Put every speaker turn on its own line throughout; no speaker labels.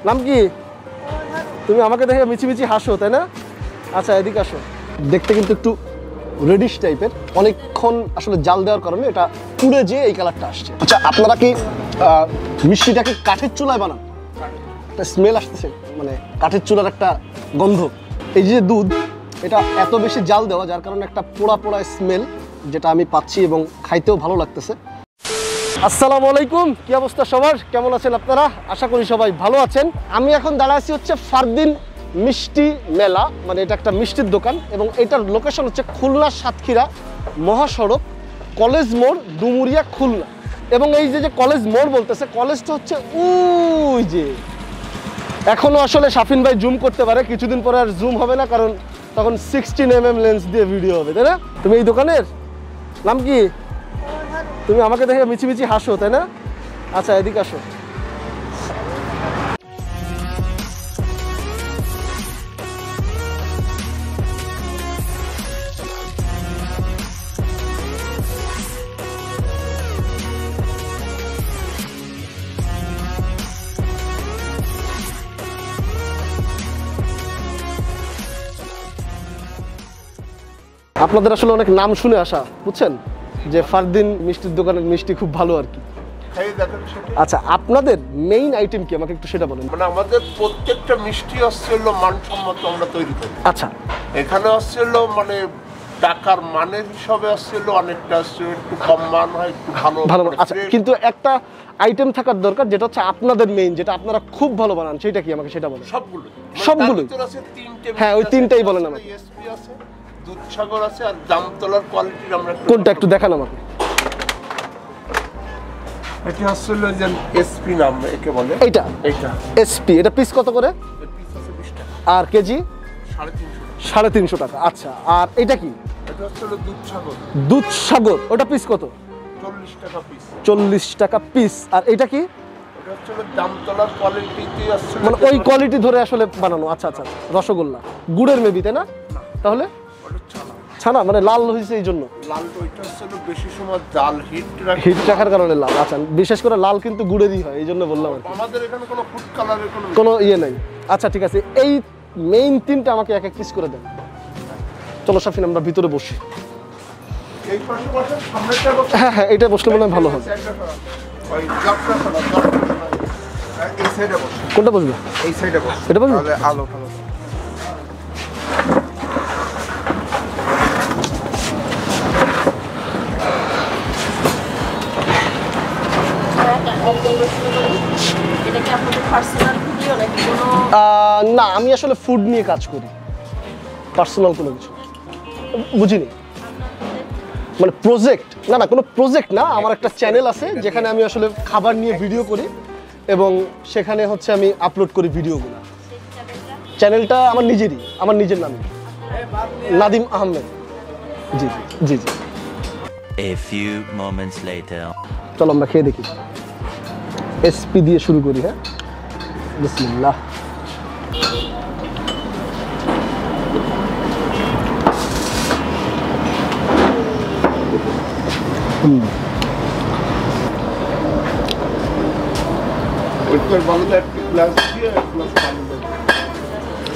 নাম কি? তুমি আমাকে দেখে মিছিমিছি হাসো, তাই না? আচ্ছা, এদিকে আসো। দেখতে কিন্তু একটু রেডিশ টাইপের, অনেকক্ষণ আসলে জাল দেওয়ার কারণে এটা পুড়ে যেয়ে এই কালারটা আসছে। আচ্ছা, আপনারা কি মিষ্টিটাকে কাঠের চুলায় বানান? একটা স্মেল আসতেছে, মানে কাঠের চুলার একটা গন্ধ। এই যে দুধ, এটা এত বেশি জাল দেওয়া যার কারণে একটা পোড়া পোড়া স্মেল যেটা আমি পাচ্ছি এবং খাইতেও ভালো লাগতেছে। আসসালামু আলাইকুম, কি অবস্থা সবার? কেমন আছেন আপনারা? আশা করি সবাই ভালো আছেন। আমি এখন দাঁড়ায় আছি হচ্ছে ফারদিন মিষ্টি মেলা, মানে এটা একটা মিষ্টির দোকান এবং এটার লোকেশন হচ্ছে খুলনা সাতক্ষীরা মহাসড়ক, কলেজ মোড়, ডুমুরিয়া, খুলনা। এবং এই যে কলেজ মোড় বলতেছে, কলেজটা হচ্ছে ওই যে, এখনো আসলে শাফিন ভাই জুম করতে পারে, কিছুদিন পরে আর জুম হবে না, কারণ তখন 16mm লেন্স দিয়ে ভিডিও হবে, তাই না? তুমি এই দোকানের নাম কি? তুমি আমাকে দেখে মিছিমিছি হাসো, তাই না? আচ্ছা, এদিকে আসো। আপনাদের আসলে অনেক নাম শুনে আসা, বুঝছেন, যে ফারদিন মিষ্টির দোকানের মিষ্টি খুব ভালো আর কি। আচ্ছা, আপনাদের মেইন আইটেম কি আমাকে একটু সেটা বলেন।
মানে আমাদের প্রত্যেকটা মিষ্টি আসছে হলো মানসম্মত আমরা তৈরি করি।
আচ্ছা,
এখানে আসছে হলো মানে টাকার মানের হিসাবে আসছে হলো অনেকটা আসছে একটু কম মান হয়, একটু ভালো ভালো।
আচ্ছা, কিন্তু একটা আইটেম থাকার দরকার যেটা হচ্ছে আপনাদের মেইন, যেটা আপনারা খুব ভালো বানান, সেটা কি আমাকে সেটা বলেন। সবগুলো হ্যাঁ, ওই তিনটাই বলেন আমাকে।
এসপি আছে, দুধসাগর আছে, আর জামতলার কোয়ালিটির আমরা
কোনটা একটু দেখান আমাকে।
এটা আসলে যে এসপি নাম একে বলে।
এইটা এসপি, এটা পিস কত করে?
পিস আছে 20 টাকা।
আর কেজি
350
350 টাকা। আচ্ছা, আর এটা কি?
এটা আসলে
দুধসাগর, ওটা পিস কত?
40 টাকা পিস।
40 টাকা পিস। আর এটা কি?
এটা আসলে জামতলার কোয়ালিটিতে আসছে,
মানে ওই কোয়ালিটি ধরে আসলে বানানো। আচ্ছা আচ্ছা, রসগোল্লা গুড়ের মেবি, তাই না? তাহলে ছানা, মানে লাল হয়েছে এই জন্য
লাল। ওইটা আসলে বেশি সময় জাল হিট
রাখার কারণে লাল। আচ্ছা, বিশেষ করে লাল কিন্তু গুড়েরই হয়, এই জন্য বললাম।
আমাদের এখানে কোনো ফুড কালারের
কোনো ইয়ে নেই। আচ্ছা, ঠিক আছে, এই মেইন তিনটা আমাকে এক এক পিস করে দেন। চলো শাফিন, আমরা ভিতরে বসি। হ্যাঁ হ্যাঁ, এটা বসলে মনে হয় ভালো হবে। কোনটা বসবে?
এই সাইডে বস।
এটা বসবে?
আলো ভালো।
না, আমি আসলে ফুড নিয়ে কাজ করি, পার্সোনাল কোনো কিছু। বুঝিনি, মানে প্রজেক্ট? না না, কোনো প্রজেক্ট না। আমার একটা চ্যানেল আছে যেখানে আমি আসলে খাবার নিয়ে ভিডিও করি এবং সেখানে হচ্ছে আমি আপলোড করি ভিডিওগুলো। চ্যানেলটা আমার নিজেরই, আমার নিজের নামে, নাদিম আহমেদ। জি জি জি।
A few moments later.
চলো আমরা খেয়ে দেখি। এসপি দিয়ে শুরু করি। হ্যাঁ, বিসমিল্লাহ।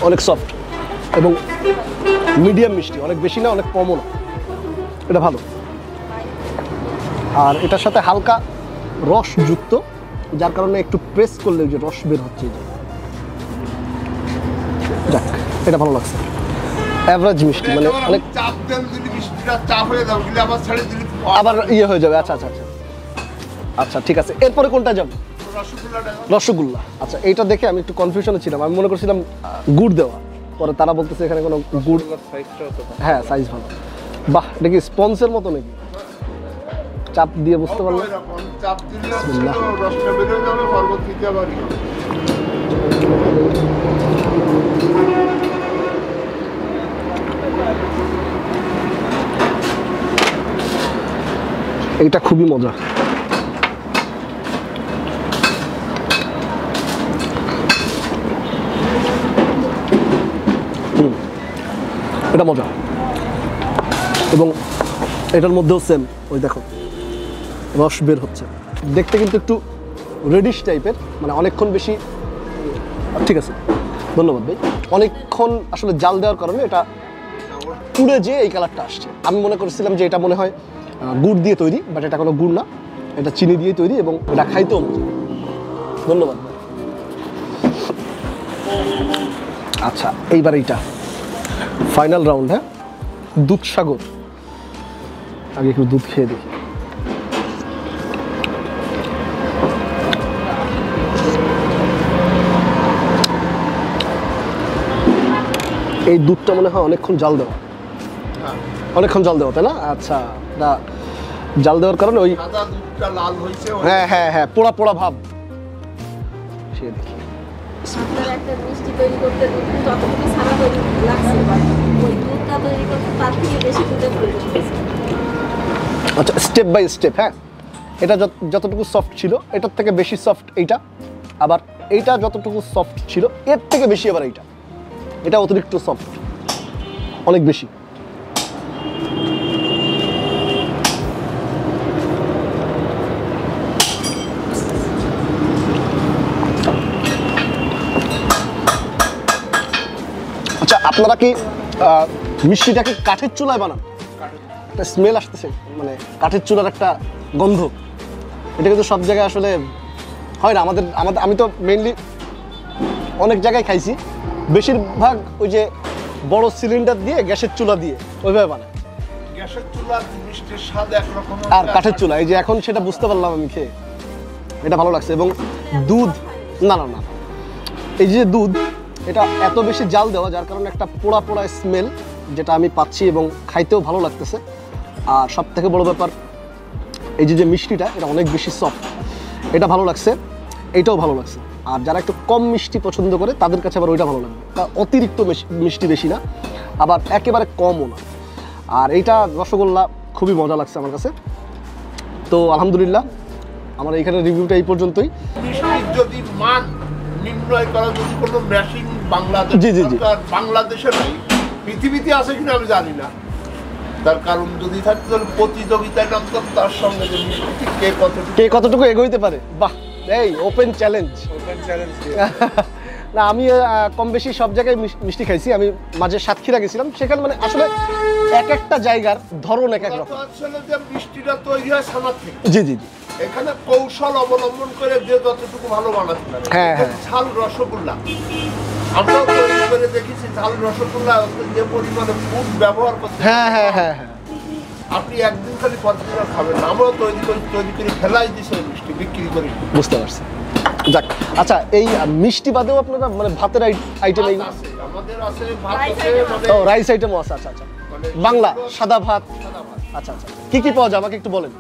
অনেক সফট এবং মিডিয়াম মিষ্টি, অনেক বেশি না, অনেক কমও না, এটা ভালো। আর এটার সাথে হালকা রস যুক্ত, যার কারণে একটু প্রেস করলে যে রস বের হচ্ছে, যাক, এটা ভালো লাগছে। অ্যাভারেজ মিষ্টি, মানে অনেক আবার ইয়ে হয়ে যাবে। আচ্ছা আচ্ছা আচ্ছা আচ্ছা, ঠিক আছে। এরপরে কোনটা যাবে? রসগোল্লা। আচ্ছা, এইটা দেখে আমি একটু কনফিউশনে ছিলাম, আমি মনে করছিলাম গুড় দেওয়া, পরে তারা বলতেছে এখানে কোনো গুড়। হ্যাঁ, সাইজ ভালো। বাহ, দেখি স্পঞ্জের মতো নাকি? চাপ দিয়ে বুঝতে পারলাম। এইটা খুবই মজা। এটা মজা, এবং এটার মধ্যেও সেম, ওই দেখো রস বের হচ্ছে। দেখতে কিন্তু একটু রেডিশ টাইপের, মানে অনেকক্ষণ বেশি ঠিক আছে, ধন্যবাদ ভাই। অনেকক্ষণ আসলে জাল দেওয়ার কারণে এটা পুড়ে যেয়ে এই কালারটা আসছে। আমি মনে করেছিলাম যে এটা মনে হয় গুড় দিয়ে তৈরি, বাট এটা কোনো গুড় না, এটা চিনি দিয়ে তৈরি এবং এটা খাইতেও মজা। ধন্যবাদ ভাই। আচ্ছা, এইবার এইটা ফাইনাল রাউন্ড। হ্যাঁ, দুধসাগর। আগে একটু দুধ খেয়ে দেখি। এই দুধটা মনে হয় অনেকক্ষণ জাল দেওয়া, অনেকক্ষণ জাল দেওয়া, তাই না? আচ্ছা, না জাল দেওয়ার কারণে ওই হ্যাঁ হ্যাঁ হ্যাঁ পোড়া পোড়া ভাব। সে দেখি আচ্ছা, স্টেপ বাই স্টেপ। হ্যাঁ, এটা যতটুকু সফট ছিল এটার থেকে বেশি সফট এইটা, আবার এইটা যতটুকু সফট ছিল এর থেকে বেশি আবার এইটা, এটা অতিরিক্ত সফট, অনেক বেশি। আচ্ছা, আপনারা কি মিষ্টিটাকে কাঠের চুলায় বানান? একটা স্মেল আসতেছে, মানে কাঠের চুলার একটা গন্ধ। এটা কিন্তু সব জায়গায় আসলে হয় না। আমাদের আমি তো মেইনলি অনেক জায়গায় খাইছি, বেশিরভাগ ওই যে বড় সিলিন্ডার দিয়ে গ্যাসের চুলা দিয়ে ওইভাবে বানায়।
গ্যাসের চুলার মিষ্টির স্বাদ একরকম,
আর কাঠের চুলা এই যে এখন সেটা বুঝতে পারলাম আমি খেয়ে, এটা ভালো লাগছে। এবং দুধ না না না এই যে দুধ, এটা এত বেশি জাল দেওয়া যার কারণে একটা পোড়া পোড়া স্মেল যেটা আমি পাচ্ছি এবং খাইতেও ভালো লাগতেছে। আর সব থেকে বড় ব্যাপার এই যে মিষ্টিটা, এটা অনেক বেশি সফট, এটা ভালো লাগছে, এইটাও ভালো লাগছে। আর যারা একটু কম মিষ্টি পছন্দ করে তাদের কাছে আবার ওইটা ভালো লাগবে, তা অতিরিক্ত মিষ্টি বেশি না, আবার একেবারে কমও না। আর এইটা রসগোল্লা খুবই মজা লাগছে আমার কাছে। তো আলহামদুলিল্লাহ, আমার এইখানে রিভিউটা এই পর্যন্তই।
যদি মান নির্ণয় করা যদি কোনো মেশিন বাংলাদেশে নাই, পৃথিবীতে আছে কিনা আমি জানি না, তার কারণ যদি থাকতো তাহলে প্রতিযোগিতায় নামতাম তার সঙ্গে যে মিষ্টি কে কতটুকু
এগোইতে পারে। বাহ, এই ওপেন চ্যালেঞ্জ। না, আমি কম বেশি সব জায়গায় মিষ্টি খাইছি। আমি মাঝে সাতক্ষীরা গেছিলাম, সেখানে মানে আসলে এক একটা জায়গার ধরন এক এক রকম।
আসলে যে মিষ্টিটা তৈরি হয় ছানার থেকে,
জি জি জি,
এখানে কৌশল অবলম্বন করে যে যতটুকু ভালো বানাতে পারে।
হ্যাঁ হ্যাঁ,
ঝাল রসগোল্লা আমরাও তৈরি করে দেখেছি, ঝাল রসগোল্লা যে পরিমাণে ফুড ব্যবহার করতে,
হ্যাঁ হ্যাঁ হ্যাঁ হ্যাঁ,
আপনি একদিন খালি কতটা খাবেন না। আমরাও তৈরি করে ফেলাই দিছি মিষ্টি বিক্রি করি।
বুঝতে পারছি। যাক, আচ্ছা, এই মিষ্টি বাদেও আপনারা মানে ভাতের আইটেম এই
আমাদের আছে, ভাত আছে,
ও রাইস আইটেমও আছে। আচ্ছা আচ্ছা, বাংলা সাদা ভাত। আচ্ছা আচ্ছা, কি কি পাওয়া যায় আমাকে একটু বলেন।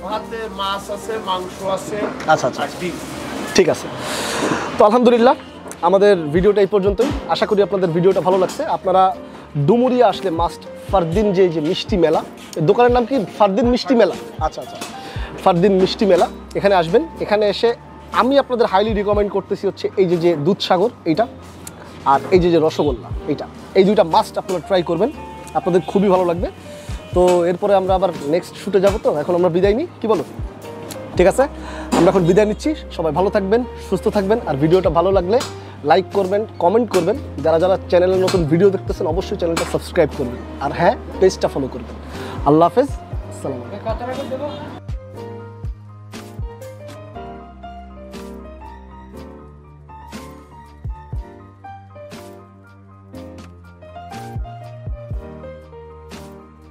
ভাতে মাছ আছে, মাংস আছে।
আচ্ছা আচ্ছা, ঠিক আছে। তো আলহামদুলিল্লাহ, আমাদের ভিডিওটা এই পর্যন্তই। আশা করি আপনাদের ভিডিওটা ভালো লাগছে। আপনারা ডুমুরিয়া আসলে মাস্ট ফারদিন যে মিষ্টি মেলা, দোকানের নাম কি? ফারদিন মিষ্টি মেলা। আচ্ছা আচ্ছা, ফারদিন মিষ্টি মেলা, এখানে আসবেন। এখানে এসে আমি আপনাদের হাইলি রিকমেন্ড করতেছি হচ্ছে এই যে দুধসাগর এইটা, আর এই যে রসগোল্লা এইটা, এই দুইটা মাস্ট আপনারা ট্রাই করবেন, আপনাদের খুবই ভালো লাগবে। তো এরপরে আমরা আবার নেক্সট শুটে যাবো, তো এখন আমরা বিদায় নিই, কি বলো? ঠিক আছে, আমরা এখন বিদায় নিচ্ছি। সবাই ভালো থাকবেন, সুস্থ থাকবেন। আর ভিডিওটা ভালো লাগলে লাইক করবেন, কমেন্ট করবেন। যারা যারা চ্যানেলে নতুন ভিডিও দেখতেছেন অবশ্যই চ্যানেলটা সাবস্ক্রাইব করবেন, আর হ্যাঁ, পেজটা ফলো করবেন। আল্লাহ হাফেজ, আসসালামু আলাইকুম।